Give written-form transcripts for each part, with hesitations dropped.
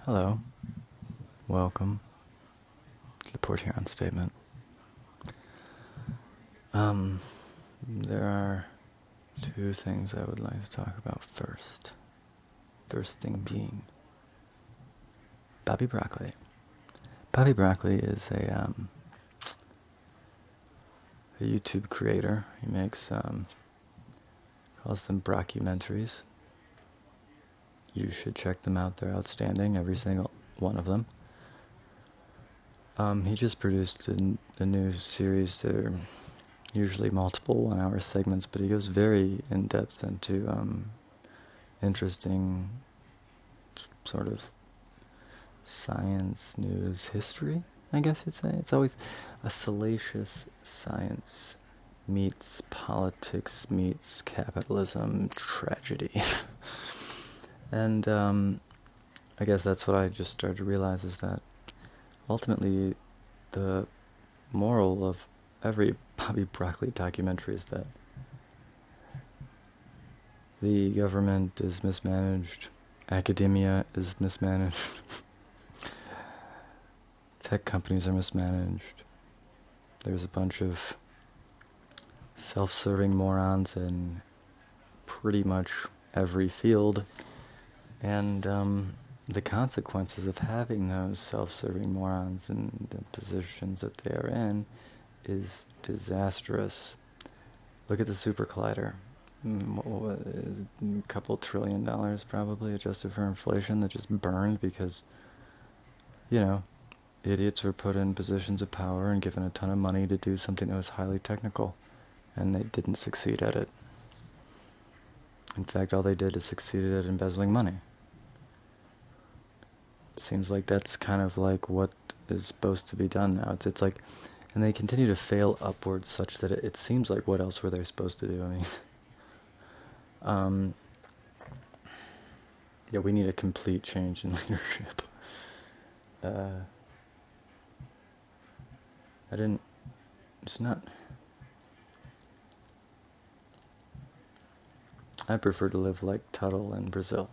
Hello, welcome to the Port Huron statement. There are two things I would like to talk about first. First thing being Bobby Broccoli. Bobby Broccoli is a YouTube creator. He makes calls them brockumentaries. You should check them out. They're outstanding, every single one of them. He just produced a new series. They're usually multiple 1-hour segments, but he goes very in-depth into interesting sort of science, news, history, I guess you'd say. It's always a salacious science meets politics meets capitalism tragedy. And I guess that's what I just started to realize, is that ultimately the moral of every Bobby Broccoli documentary is that the government is mismanaged, academia is mismanaged, tech companies are mismanaged, there's a bunch of self-serving morons in pretty much every field, and the consequences of having those self-serving morons in the positions that they are in is disastrous. Look at the super collider. A couple $1 trillion probably, adjusted for inflation, that just burned because, idiots were put in positions of power and given a ton of money to do something that was highly technical, and they didn't succeed at it. In fact, all they did is succeeded at embezzling money. It seems like that's kind of like what is supposed to be done now. It's like, and they continue to fail upwards such that it seems like, what else were they supposed to do? I mean, yeah, we need a complete change in leadership. I prefer to live like Tuttle in Brazil.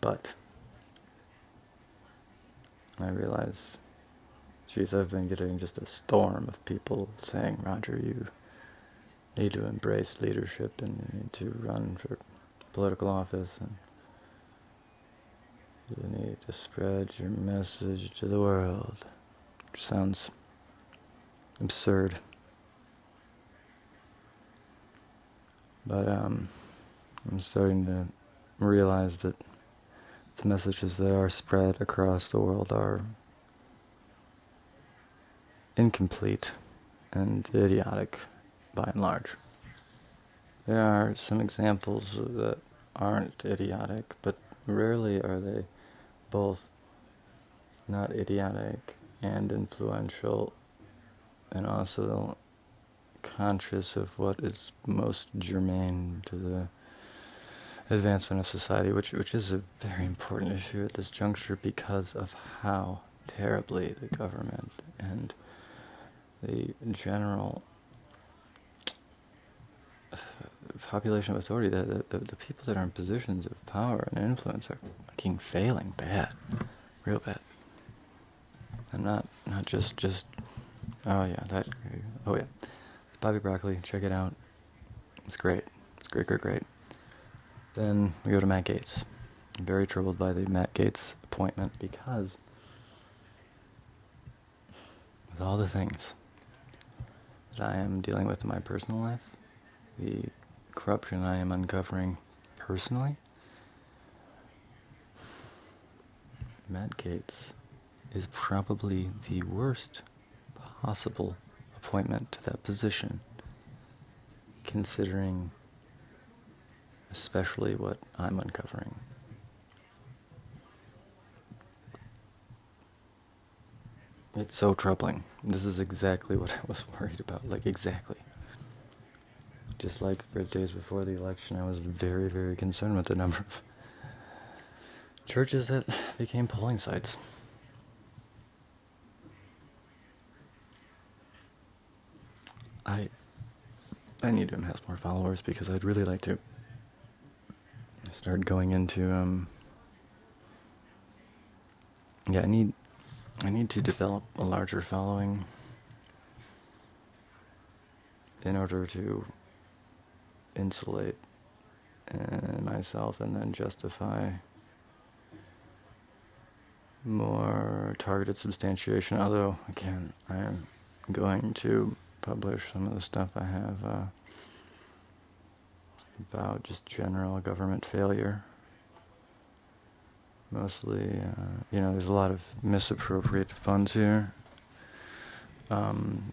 But I realize, geez, I've been getting just a storm of people saying, Roger, you need to embrace leadership and you need to run for political office and you need to spread your message to the world. Which sounds absurd. But I'm starting to realize that the messages that are spread across the world are incomplete and idiotic by and large. There are some examples that aren't idiotic, but rarely are they both not idiotic and influential, and also conscious of what is most germane to the advancement of society, which is a very important issue at this juncture because of how terribly the government and the general population of authority, the people that are in positions of power and influence are fucking failing bad, real bad. And not just oh yeah, Bobby Broccoli, check it out. It's great. It's great. Then we go to Matt Gaetz. I'm very troubled by the Matt Gaetz appointment because with all the things that I am dealing with in my personal life, the corruption I am uncovering personally, Matt Gaetz is probably the worst possible appointment to that position, considering especially what I'm uncovering. It's so troubling. This is exactly what I was worried about, like exactly. Just like for days before the election, I was very, very concerned with the number of churches that became polling sites. I need to amass more followers because I'd really like to start going into yeah, I need to develop a larger following in order to insulate myself and then justify more targeted substantiation. Although, again, I am going to publish some of the stuff I have about just general government failure. Mostly, there's a lot of misappropriated funds here.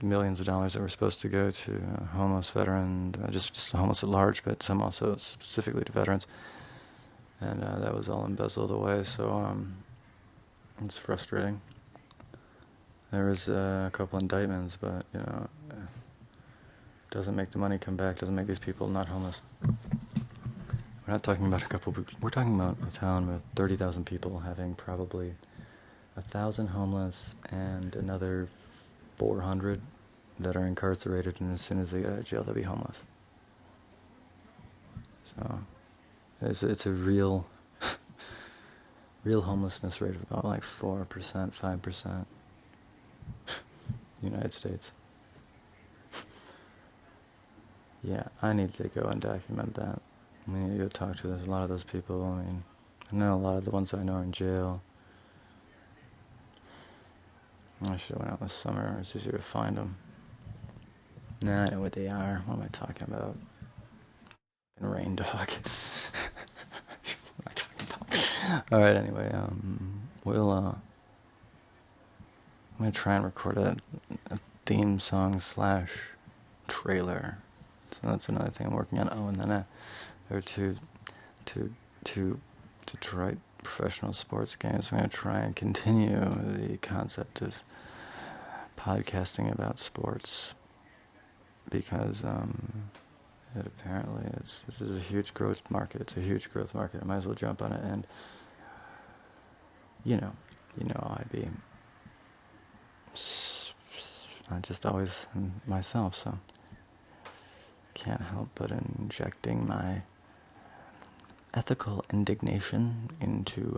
Millions of dollars that were supposed to go to homeless veterans, just homeless at large, but some also specifically to veterans. And that was all embezzled away, so it's frustrating. There was a couple indictments, but, doesn't make the money come back, doesn't make these people not homeless. We're not talking about we're talking about a town with 30,000 people having probably 1,000 homeless and another 400 that are incarcerated, and as soon as they get out of jail, they'll be homeless. So it's a real homelessness rate of about like 4%, 5%. United States. Yeah, I need to go and document that. We need to go talk to a lot of those people. I mean, I know a lot of the ones that I know are in jail. I should have went out this summer. It's easier to find them. Nah, I know what they are. What am I talking about? Rain dog. What am I talking about? Alright, anyway, I'm gonna try and record a theme song / trailer. So that's another thing I'm working on. Oh, and then to Detroit professional sports games, I'm going to try and continue the concept of podcasting about sports, because this is a huge growth market. It's a huge growth market. I might as well jump on it, and I be. I just always myself, so can't help but injecting my ethical indignation into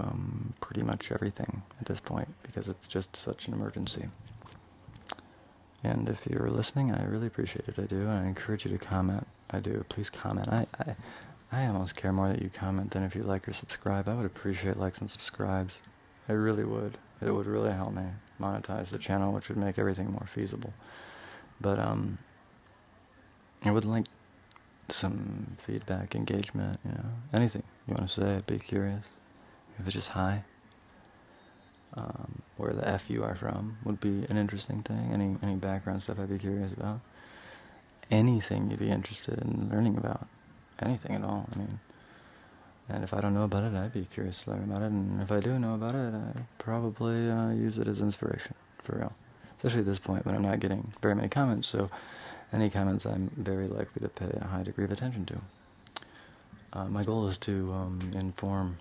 pretty much everything at this point, because it's just such an emergency. And if you're listening, I really appreciate it. I do. I encourage you to comment. I do. Please comment. I almost care more that you comment than if you like or subscribe. I would appreciate likes and subscribes. I really would. It would really help me monetize the channel, which would make everything more feasible. But I would like some feedback, engagement, anything you want to say. I'd be curious. If it's just hi, where the F you are from would be an interesting thing. Any background stuff I'd be curious about. Anything you'd be interested in learning about. Anything at all. I mean, and if I don't know about it, I'd be curious to learn about it. And if I do know about it, I'd probably use it as inspiration, for real. Especially at this point when I'm not getting very many comments, so any comments I'm very likely to pay a high degree of attention to. My goal is to inform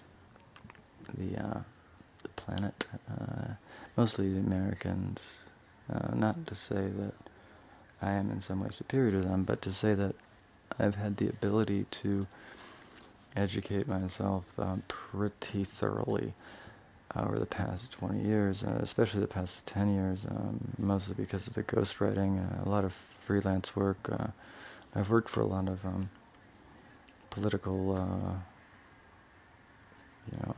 the planet, mostly the Americans, not to say that I am in some way superior to them, but to say that I've had the ability to educate myself pretty thoroughly over the past 20 years, especially the past 10 years, mostly because of the ghostwriting, a lot of freelance work. I've worked for a lot of political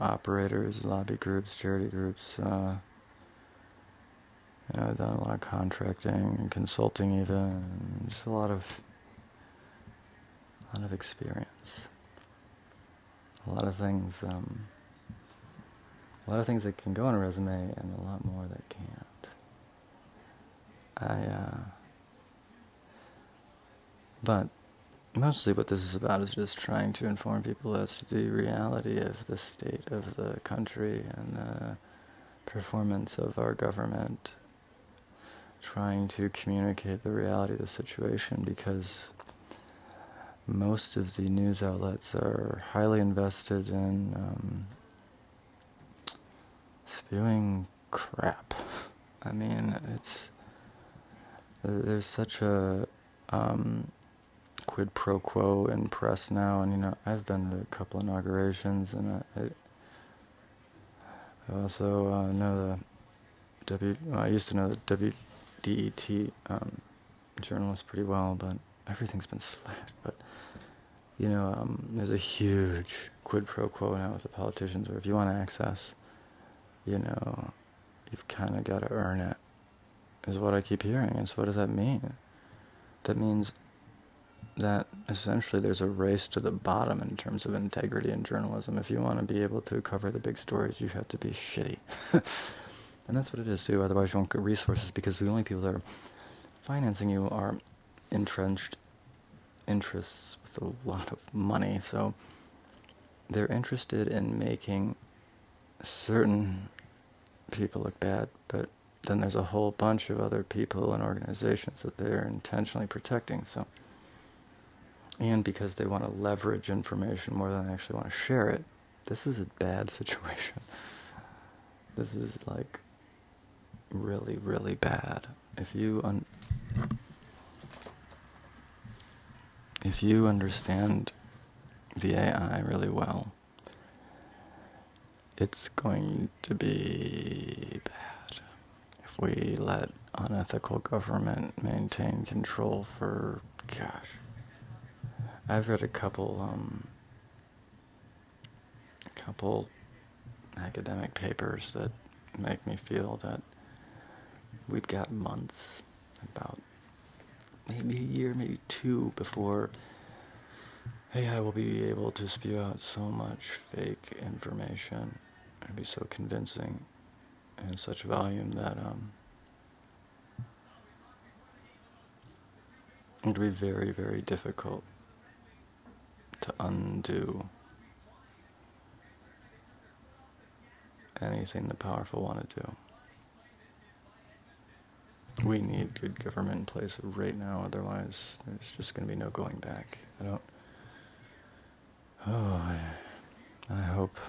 operators, lobby groups, charity groups. I've done a lot of contracting and consulting, even, and just a lot of experience. A lot of things that can go on a resume, and a lot more that can't. But mostly what this is about is just trying to inform people as to the reality of the state of the country and the performance of our government. Trying to communicate the reality of the situation, because most of the news outlets are highly invested in spewing crap. I mean, there's such a quid pro quo in press now, and I've been to a couple inaugurations, and I also know I used to know the WDET journalists pretty well, but everything's been slashed. But there's a huge quid pro quo now with the politicians, where if you want access, you've kind of got to earn it, is what I keep hearing. And so what does that mean? That means that essentially there's a race to the bottom in terms of integrity in journalism. If you want to be able to cover the big stories, you have to be shitty. And that's what it is too, otherwise you won't get resources, because the only people that are financing you are entrenched interests with a lot of money. So they're interested in making certain people look bad, but then there's a whole bunch of other people and organizations that they're intentionally protecting. So, and because they want to leverage information more than they actually want to share it, this is a bad situation. This is like really, really bad. If you understand the AI really well, it's going to be bad if we let unethical government maintain control for, gosh. I've read a couple academic papers that make me feel that we've got months, about maybe a year, maybe two, before AI will be able to spew out so much fake information and be so convincing in such volume that it'll be very, very difficult to undo anything the powerful want to do. We need good government in place right now, otherwise there's just going to be no going back. I hope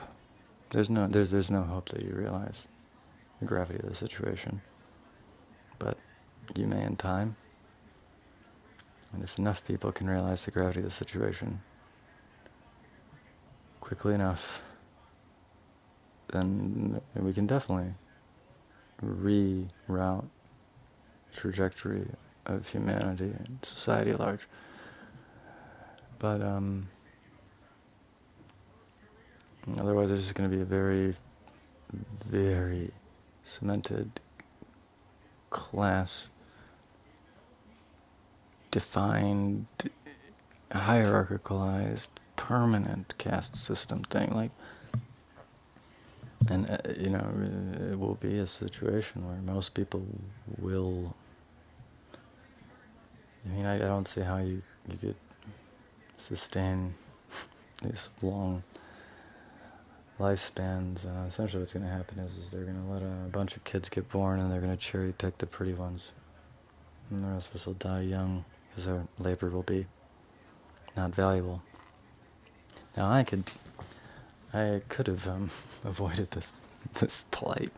there's no hope that you realize the gravity of the situation, but you may in time. And if enough people can realize the gravity of the situation quickly enough, then we can definitely reroute trajectory of humanity and society at large. But otherwise there's just going to be a very, very cemented class defined, hierarchicalized, permanent caste system thing, and it will be a situation where most people will. I don't see how you could sustain these long lifespans. Essentially what's going to happen is they're going to let a bunch of kids get born, and they're going to cherry pick the pretty ones, and the rest of us will die young, because our labor will be not valuable. Now I could have avoided this plight.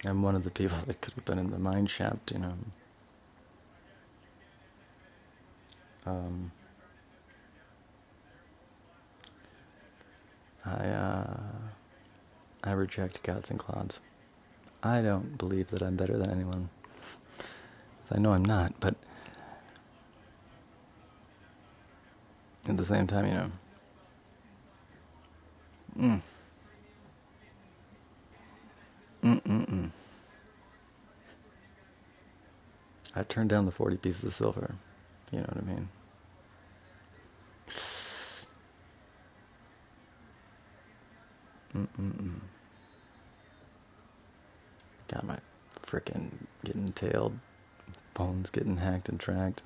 I'm one of the people that could have been in the mine shaft. I reject gods and clods. I don't believe that I'm better than anyone. I know I'm not, but at the same time, I turned down the 40 pieces of silver. You know what I mean? Got my frickin' getting tailed, phones getting hacked and tracked.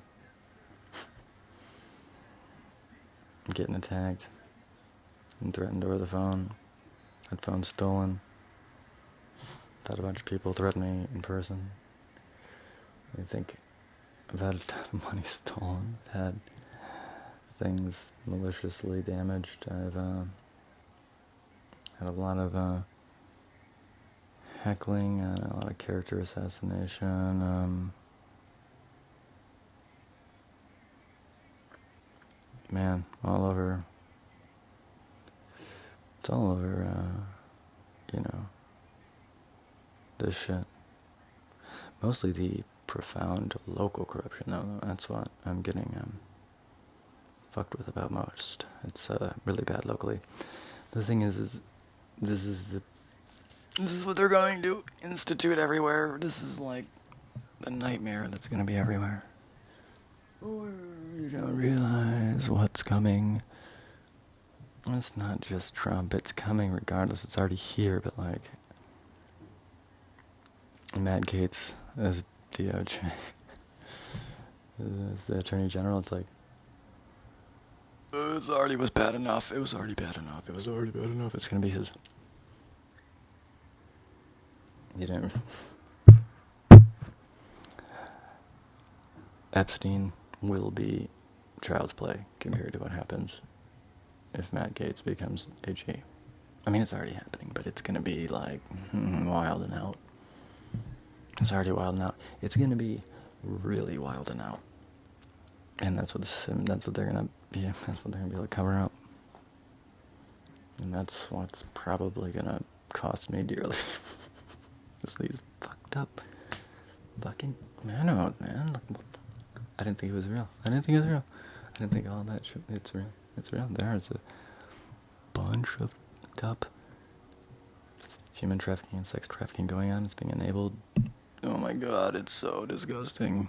Getting attacked and threatened over the phone. Had phone stolen. Had a bunch of people threaten me in person. I think I've had a ton of money stolen. Had things maliciously damaged. I've had a lot of heckling and a lot of character assassination. Man, all over It's all over, this shit. Mostly the profound local corruption, though. That's what I'm getting fucked with about most. It's really bad locally. The thing is this is what they're going to institute everywhere. This is like the nightmare that's going to be everywhere. You don't realize what's coming. It's not just Trump. It's coming regardless. It's already here, but like Matt Gaetz as DOJ, as the Attorney General, it's like, it already was bad enough. It was already bad enough. It was already bad enough. It's gonna be his. You didn't. Epstein will be child's play compared to what happens if Matt Gaetz becomes AG. I mean, it's already happening, but it's gonna be like wild and out. It's already wild and out. It's gonna be really wild and out, and that's what they're gonna be. That's what they're gonna be able to cover up, and that's what's probably gonna cost me dearly. Just these fucked up, fucking man. I didn't think it was real. I didn't think all that shit. It's real. It's real. There's a bunch of fucked up human trafficking and sex trafficking going on. It's being enabled. Oh my god, it's so disgusting.